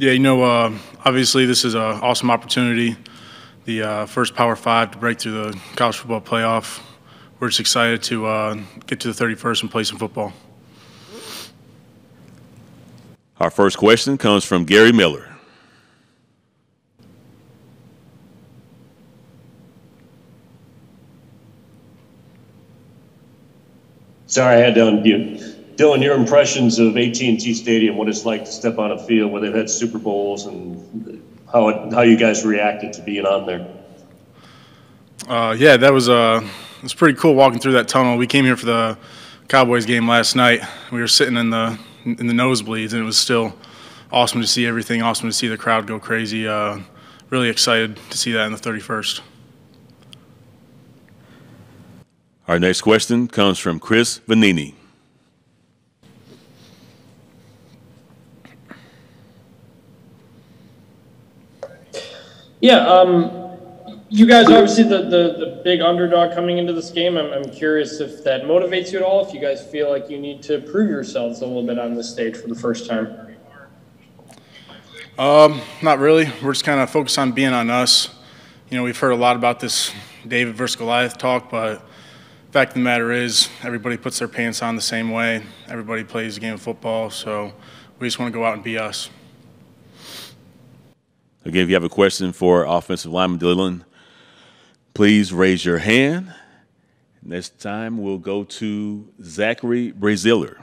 Yeah, obviously this is an awesome opportunity, the first Power 5 to break through the college football playoff. We're just excited to get to the 31st and play some football. Our first question comes from Gary Miller. Sorry, I had to unmute. Dylan, your impressions of AT&T Stadium, what it's like to step on a field where they've had Super Bowls, and how you guys reacted to being on there. Yeah, that was it was pretty cool walking through that tunnel. We came here for the Cowboys game last night. We were sitting in the nosebleeds, and it was still awesome to see everything. Awesome to see the crowd go crazy. Really excited to see that in the 31st. Our next question comes from Chris Vanini. Yeah, you guys obviously the big underdog coming into this game. I'm curious if that motivates you at all, if you guys feel like you need to prove yourselves a little bit on this stage for the first time. Not really. We're just kind of focused on being on us. We've heard a lot about this David versus Goliath talk, but the fact of the matter is everybody puts their pants on the same way. Everybody plays a game of football, so we just want to go out and be us. Again, if you have a question for offensive lineman Dylan, please raise your hand. This time we'll go to Zachary Braziller.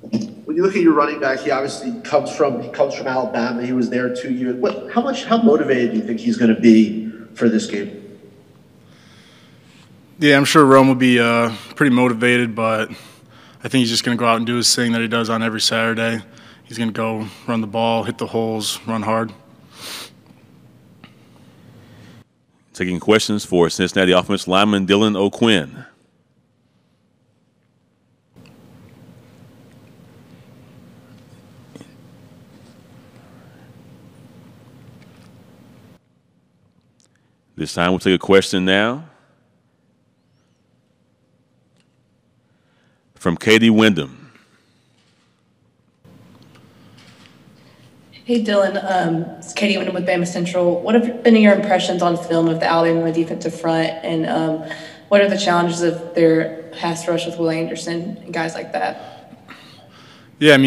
When you look at your running back, he obviously comes from Alabama. He was there 2 years. How motivated do you think he's going to be for this game? Yeah, I'm sure Rome will be pretty motivated, but I think he's just going to go out and do his thing that he does on every Saturday. He's going to go run the ball, hit the holes, run hard. Taking questions for Cincinnati offensive lineman Dylan O'Quinn. This time we'll take a question now from Katie Wyndham. Hey, Dylan. It's Katie Wyndham with Bama Central. What have been your impressions on film of the Alabama defensive front, and what are the challenges of their pass rush with Will Anderson and guys like that? Yeah,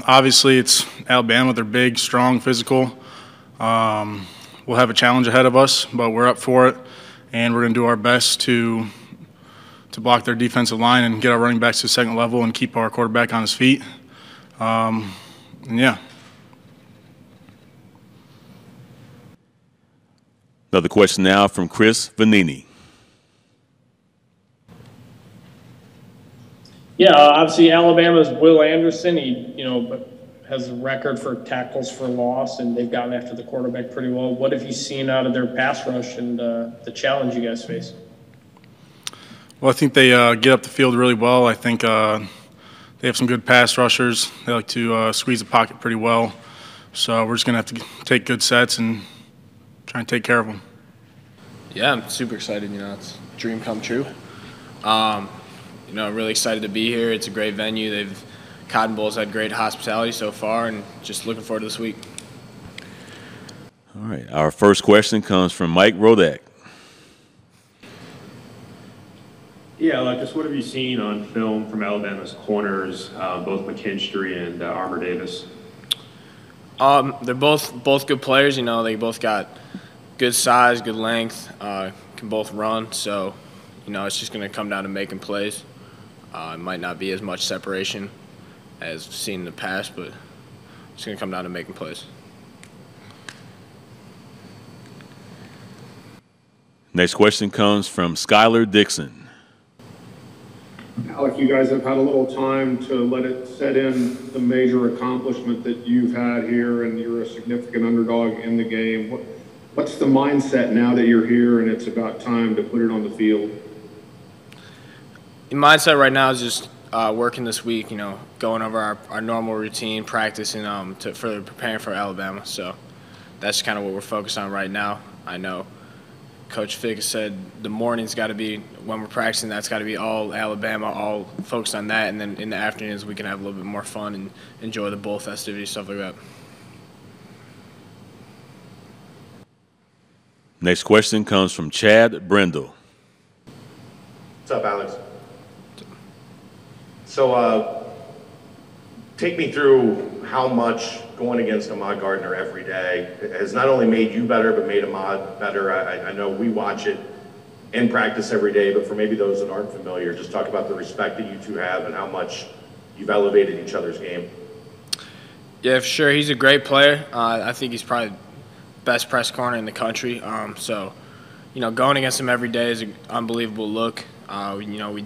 obviously it's Alabama. They're big, strong, physical. We'll have a challenge ahead of us, but we're up for it, and we're going to do our best to block their defensive line and get our running backs to the second level and keep our quarterback on his feet. And yeah. Another question now from Chris Vanini. Yeah, obviously Alabama's Will Anderson. He, has a record for tackles for loss, and they've gotten after the quarterback pretty well. What have you seen out of their pass rush and the challenge you guys face? Well, I think they get up the field really well. I think they have some good pass rushers. They like to squeeze the pocket pretty well. So we're just going to have to take good sets and try and take care of them. Yeah, I'm super excited. It's a dream come true. Really excited to be here. It's a great venue. Cotton Bowl's had great hospitality so far, and just looking forward to this week. All right, our first question comes from Mike Rodak. Yeah, just what have you seen on film from Alabama's corners, both McKinstry and Armour Davis? They're both good players. They both got good size, good length, can both run. So, it's just going to come down to making plays. It might not be as much separation as seen in the past, but it's going to come down to making plays. Next question comes from Skylar Dixon. Alec, you guys have had a little time to let it set in the major accomplishment that you've had here, and you're a significant underdog in the game. What's the mindset now that you're here and it's about time to put it on the field? The mindset right now is just working this week, going over our normal routine, practicing to further preparing for Alabama. So that's kind of what we're focused on right now. I know Coach Fick has said the morning's got to be, when we're practicing, that's got to be all Alabama, all focused on that. And then in the afternoons, we can have a little bit more fun and enjoy the bowl festivities, stuff like that. Next question comes from Chad Brendel. What's up, Alex? So take me through how much going against Ahmad Gardner every day has not only made you better, but made Ahmad better. I know we watch it in practice every day, but for maybe those that aren't familiar, just talk about the respect that you two have and how much you've elevated each other's game. Yeah, for sure. He's a great player. I think he's probably best press corner in the country. So, going against him every day is an unbelievable look. We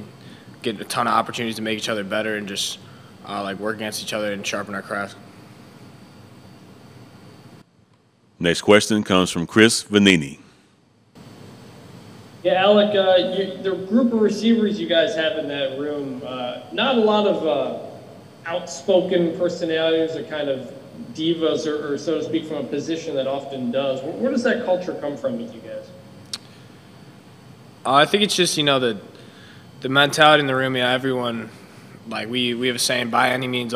get a ton of opportunities to make each other better and just work against each other and sharpen our craft. Next question comes from Chris Vanini. Yeah, Alec, the group of receivers you guys have in that room, not a lot of outspoken personalities or kind of divas or so to speak from a position that often does. Where does that culture come from with you guys? I think it's just, the mentality in the room. Everyone, we have a saying, by any means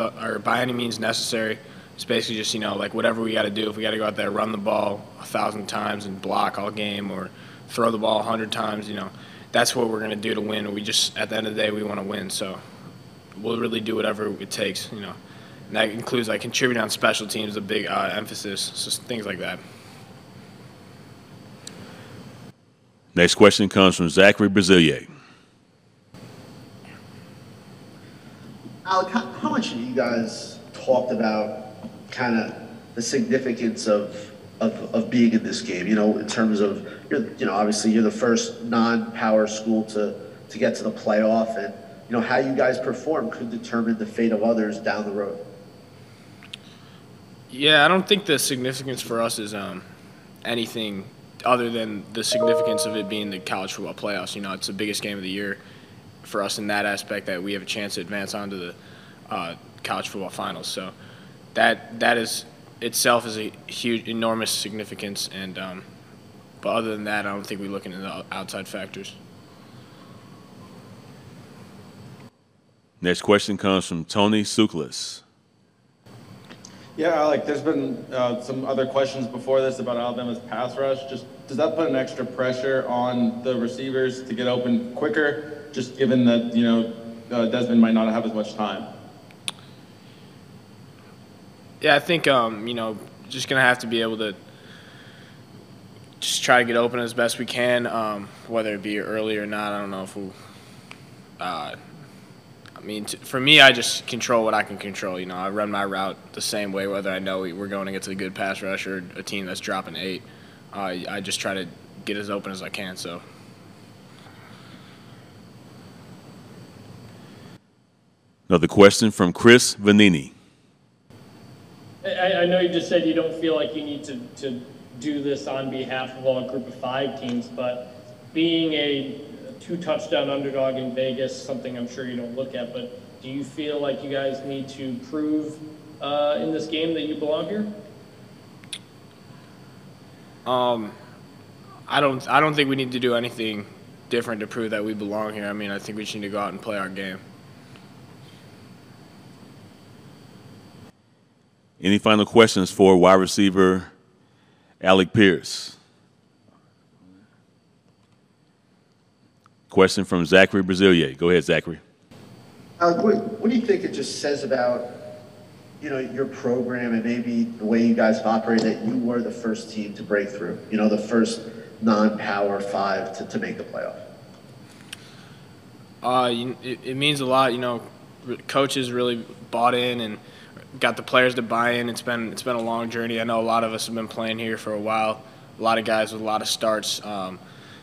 necessary. It's basically just, whatever we got to do. If we got to go out there, run the ball 1,000 times and block all game, or throw the ball 100 times, that's what we're going to do to win. We just, at the end of the day, we want to win. So we'll really do whatever it takes, And that includes, contributing on special teams, a big emphasis, just things like that. Next question comes from Zachary Brazilier. Alec, how much have you guys talked about kind of the significance of being in this game, in terms of, obviously you're the first non-power school to get to the playoff, and, how you guys perform could determine the fate of others down the road. Yeah, I don't think the significance for us is anything other than the significance of it being the college football playoffs. It's the biggest game of the year for us in that aspect, that we have a chance to advance on to the college football finals. So that is itself is a huge, enormous significance. And but other than that, I don't think we look into the outside factors. Next question comes from Tony Suklis. Yeah, Alec, there's been some other questions before this about Alabama's pass rush. Just does that put an extra pressure on the receivers to get open quicker, just given that, Desmond might not have as much time? Yeah, I think, just going to have to be able to just try to get open as best we can, whether it be early or not. I don't know if we'll for me, I just control what I can control. I run my route the same way, whether I know we're going against a good pass rush or a team that's dropping 8. I just try to get as open as I can. So. Another question from Chris Vanini. I know you just said you don't feel like you need to do this on behalf of all Group of 5 teams, but being a 2-touchdown underdog in Vegas, something I'm sure you don't look at, but do you feel like you guys need to prove in this game that you belong here? I don't think we need to do anything different to prove that we belong here. I think we just need to go out and play our game. Any final questions for wide receiver Alec Pierce? Question from Zachary Brazilier. Go ahead, Zachary. What do you think it just says about, your program and maybe the way you guys have operated, that you were the first team to break through, the first non-power 5 to make the playoff? It means a lot. Coaches really bought in and got the players to buy in. It's been a long journey. I know a lot of us have been playing here for a while. A lot of guys with a lot of starts.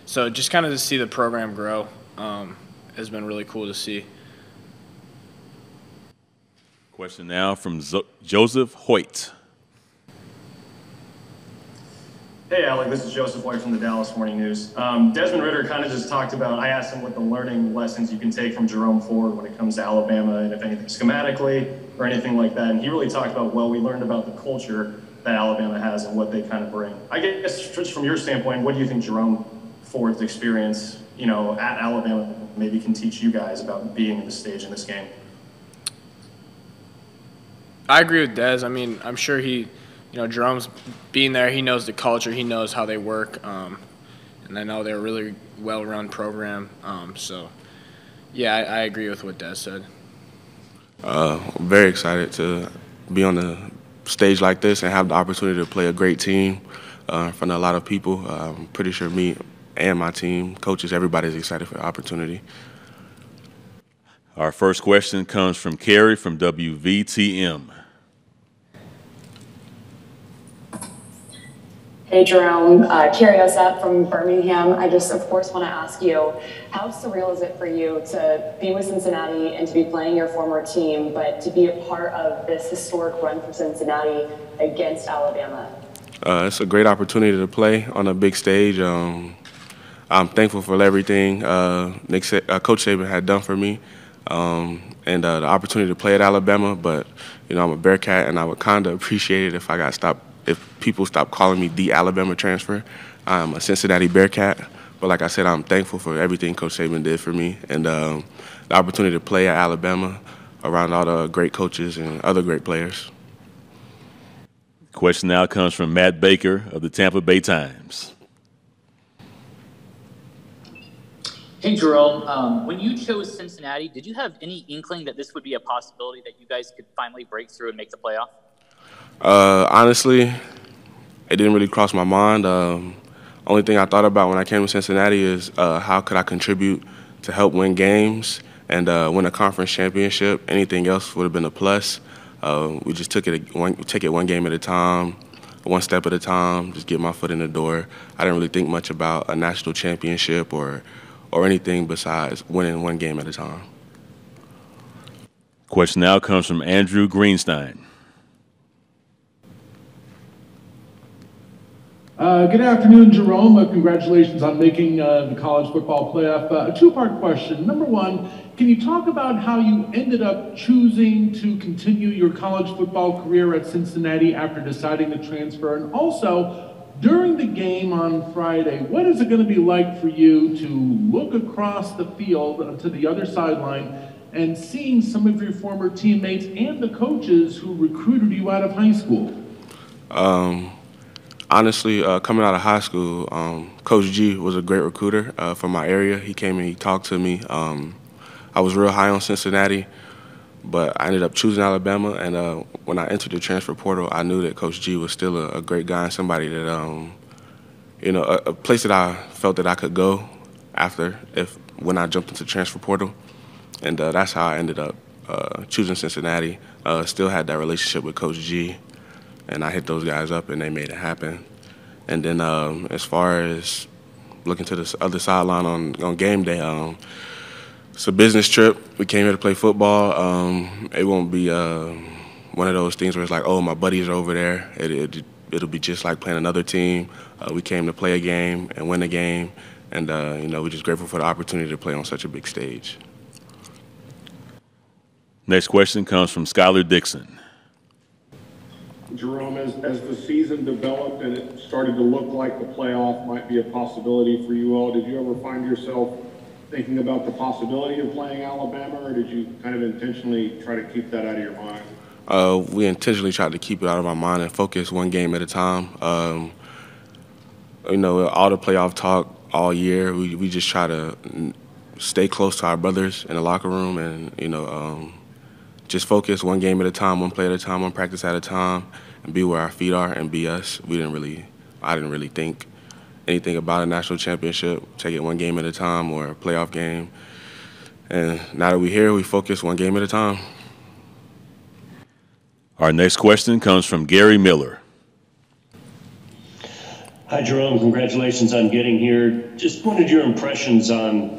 So just kind of to see the program grow has been really cool to see. Question now from Joseph Hoyt. Hey, Alec, this is Joseph Hoyt from the Dallas Morning News. Desmond Ridder kind of just talked about, I asked him what the learning lessons you can take from Jerome Ford when it comes to Alabama, and if anything schematically or anything like that. And he really talked about, we learned about the culture that Alabama has and what they kind of bring. I guess, just from your standpoint, what do you think Jerome Ford's experience, you know, at Alabama maybe can teach you guys about being in the stage in this game? I agree with Dez. I mean, I'm sure Jerome's being there. He knows the culture. He knows how they work. And I know they're a really well-run program. So, yeah, I agree with what Dez said. I'm very excited to be on the stage like this and have the opportunity to play a great team in front of a lot of people. I'm pretty sure me and my team, coaches, everybody's excited for the opportunity. Our first question comes from Kerry from WVTM. Hey, Jerome. Carrie Osep from Birmingham. I just, of course, want to ask you, how surreal is it for you to be with Cincinnati and to be playing your former team, but to be a part of this historic run for Cincinnati against Alabama? It's a great opportunity to play on a big stage. I'm thankful for everything Coach Saban had done for me and the opportunity to play at Alabama. But, you know, I'm a Bearcat, and I would kind of appreciate it if if people stop calling me the Alabama transfer. I'm a Cincinnati Bearcat, but like I said, I'm thankful for everything Coach Saban did for me and the opportunity to play at Alabama around all the great coaches and other great players. Question now comes from Matt Baker of the Tampa Bay Times. Hey, Jerome. When you chose Cincinnati, did you have any inkling that this would be a possibility that you guys could finally break through and make the playoff? Honestly, it didn't really cross my mind. Only thing I thought about when I came to Cincinnati is how could I contribute to help win games and win a conference championship. Anything else would have been a plus. We just take it one game at a time, one step at a time, just get my foot in the door. I didn't really think much about a national championship or anything besides winning one game at a time. Question now comes from Andrew Greenstein. Good afternoon, Jerome. Congratulations on making the college football playoff. A two-part question. Number one, can you talk about how you ended up choosing to continue your college football career at Cincinnati after deciding to transfer? And also, during the game on Friday, what is it going to be like for you to look across the field to the other sideline and seeing some of your former teammates and the coaches who recruited you out of high school? Honestly, coming out of high school, Coach G was a great recruiter from my area. He came and he talked to me. I was real high on Cincinnati, but I ended up choosing Alabama. And when I entered the transfer portal, I knew that Coach G was still a great guy and somebody that, a place that I felt that I could go after when I jumped into the transfer portal. And that's how I ended up choosing Cincinnati. Still had that relationship with Coach G. And I hit those guys up, and they made it happen. And then as far as looking to the other sideline on game day, it's a business trip. We came here to play football. It won't be one of those things where it's like, oh, my buddies are over there. It'll be just like playing another team. We came to play a game and win a game. And, we're just grateful for the opportunity to play on such a big stage. Next question comes from Skylar Dixon. Jerome, as the season developed and it started to look like the playoff might be a possibility for you all, did you ever find yourself thinking about the possibility of playing Alabama, or did you kind of intentionally try to keep that out of your mind? We intentionally tried to keep it out of our mind and focus one game at a time. All the playoff talk all year, we just try to stay close to our brothers in the locker room and, just focus one game at a time, one play at a time, one practice at a time, and be where our feet are and be us. I didn't really think anything about a national championship, take it one game at a time or a playoff game. And now that we're here, we focus one game at a time. Our next question comes from Gary Miller. Hi, Jerome. Congratulations on getting here. Just wanted your impressions on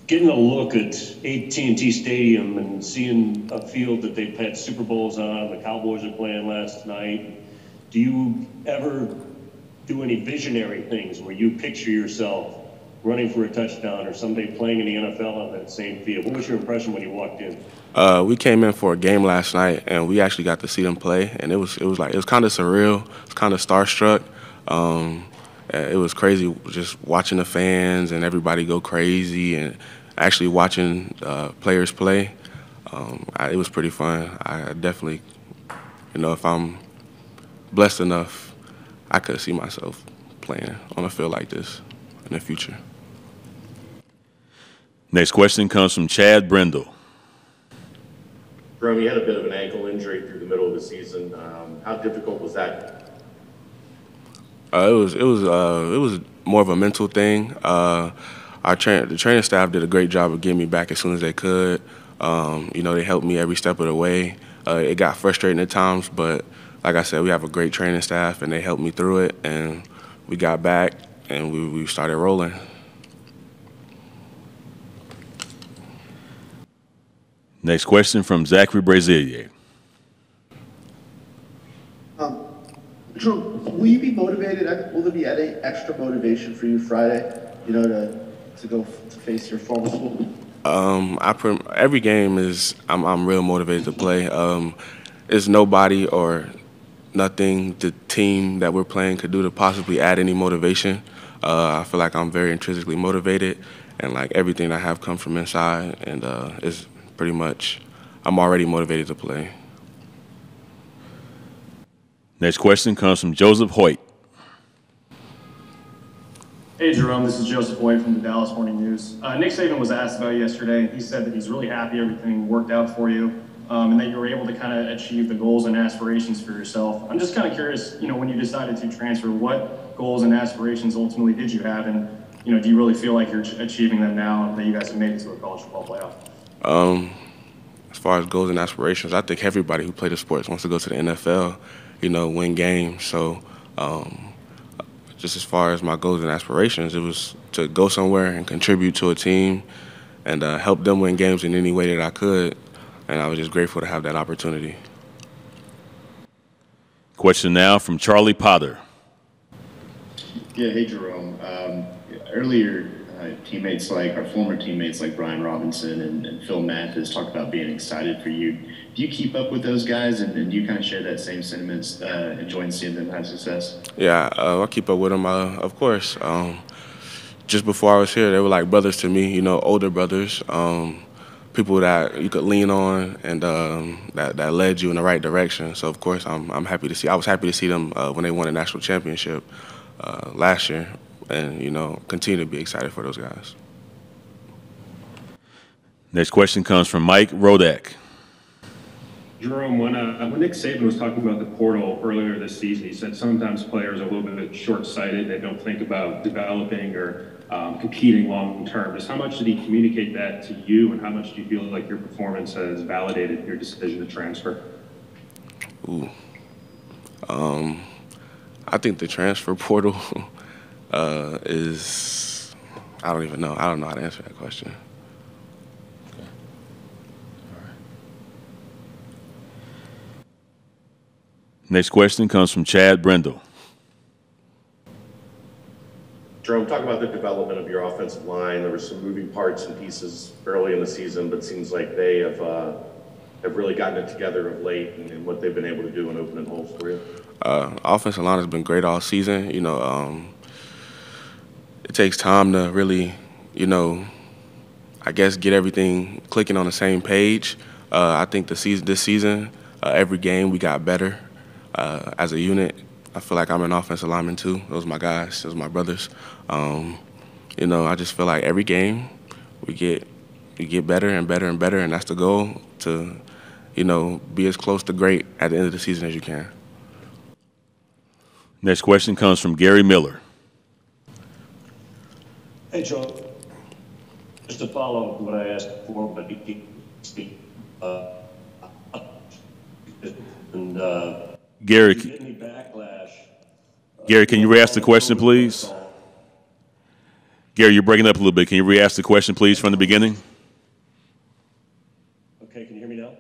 getting a look at AT&T Stadium and seeing a field that they've had Super Bowls on. The Cowboys are playing last night. Do you ever do any visionary things where you picture yourself running for a touchdown or someday playing in the NFL on that same field? What was your impression when you walked in? We came in for a game last night, and we actually got to see them play, and it was kind of surreal. It was kind of starstruck. It was crazy just watching the fans and everybody go crazy and actually watching players play. It was pretty fun. I definitely, if I'm blessed enough, I could see myself playing on a field like this in the future. Next question comes from Chad Brendel. Jerome, you had a bit of an ankle injury through the middle of the season. How difficult was that? It was more of a mental thing. The training staff did a great job of getting me back as soon as they could. They helped me every step of the way. It got frustrating at times, but like I said, we have a great training staff, and they helped me through it. And we got back, and we started rolling. Next question from Zachary Brazier. Jerome, will you be motivated? Will there be any extra motivation for you Friday, to go to face your former school? Every game I'm real motivated to play. It's nobody or nothing the team that we're playing could do to possibly add any motivation. I feel like I'm very intrinsically motivated, and like everything I have comes from inside, and it's pretty much I'm already motivated to play. Next question comes from Joseph Hoyt. Hey, Jerome, this is Joseph Hoyt from the Dallas Morning News. Nick Saban was asked about you yesterday. He said that he's really happy everything worked out for you, and that you were able to kind of achieve the goals and aspirations for yourself. I'm just kind of curious, when you decided to transfer, what goals and aspirations ultimately did you have, and do you really feel like you're achieving them now that you guys have made it to a college football playoff? As far as goals and aspirations, I think everybody who plays the sports wants to go to the NFL, win games. So just as far as my goals and aspirations, it was to go somewhere and contribute to a team and help them win games in any way that I could. And I was just grateful to have that opportunity. Question now from Charlie Potter. Yeah, hey, Jerome. Earlier, former teammates like Brian Robinson and Phil Mathis talked about being excited for you. Do you keep up with those guys, and do you kind of share that same sentiments, enjoying seeing them have success? Yeah, I keep up with them, of course. Just before I was here, they were like brothers to me, older brothers, people that you could lean on and that led you in the right direction. So, of course, I'm happy to see. I was happy to see them when they won a national championship last year, and, continue to be excited for those guys. Next question comes from Mike Rodak. Jerome, when Nick Saban was talking about the portal earlier this season, he said sometimes players are a little bit short-sighted. They don't think about developing or competing long-term. Just how much did he communicate that to you, and how much do you feel like your performance has validated your decision to transfer? I think the transfer portal is – I don't even know. I don't know how to answer that question. Next question comes from Chad Brendel. Jerome, talk about the development of your offensive line. There were some moving parts and pieces early in the season, but it seems like they have really gotten it together of late and what they've been able to do in opening holes for you. Offensive line has been great all season. It takes time to really, I guess get everything clicking on the same page. I think this season, every game we got better. As a unit, I feel like I'm an offensive lineman too. Those are my guys. Those are my brothers. I just feel like every game we get better and better and better, and that's the goal, to, be as close to great at the end of the season as you can. Next question comes from Gary Miller. Hey, Joe. Just to follow up what I asked before, but Gary, can you re-ask the question, please? Gary, you're breaking up a little bit. Can you re-ask the question, please, from the beginning? Okay, can you hear me now?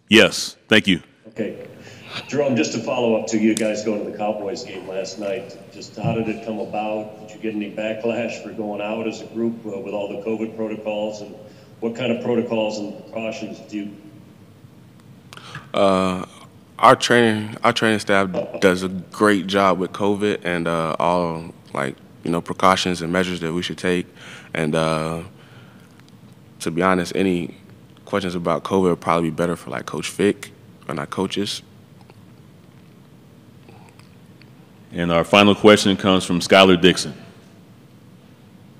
Yes, thank you. Okay. Jerome, just to follow up to you guys going to the Cowboys game last night, just how did it come about? Did you get any backlash for going out as a group with all the COVID protocols? And what kind of protocols and precautions do you? Our training staff does a great job with COVID and all like, precautions and measures that we should take. And to be honest, any questions about COVID would probably be better for like Coach Fick and our coaches. And our final question comes from Skylar Dixon.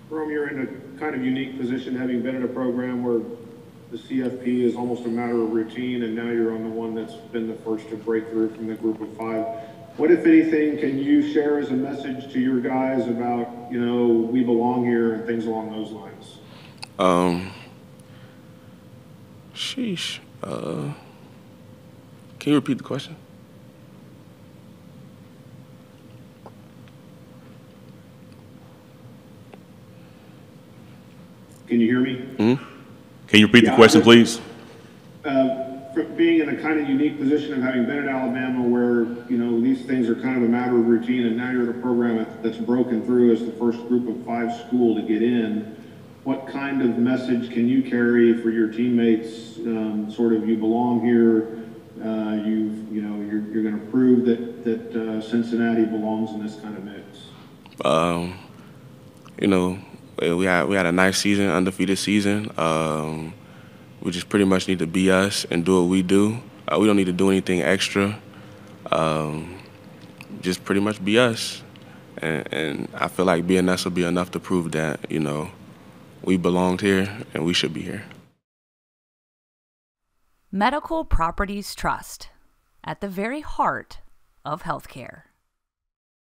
Jerome, you're in a kind of unique position, having been in a program where the CFP is almost a matter of routine, and now you're on the one that's been the first to break through from the group of 5. What, if anything, can you share as a message to your guys about, we belong here and things along those lines? Sheesh. Can you repeat the question? Can you hear me? Mm-hmm. Can you repeat the question, please? Being in a kind of unique position of having been at Alabama where, these things are kind of a matter of routine, and now you're in a program that's broken through as the first group of 5 school to get in, what kind of message can you carry for your teammates, sort of you belong here, you're going to prove that Cincinnati belongs in this kind of mix? We had a nice season, undefeated season. We just pretty much need to be us and do what we do. We don't need to do anything extra. Just pretty much be us. And I feel like being us will be enough to prove that, we belonged here and we should be here. Medical Properties Trust, at the very heart of healthcare.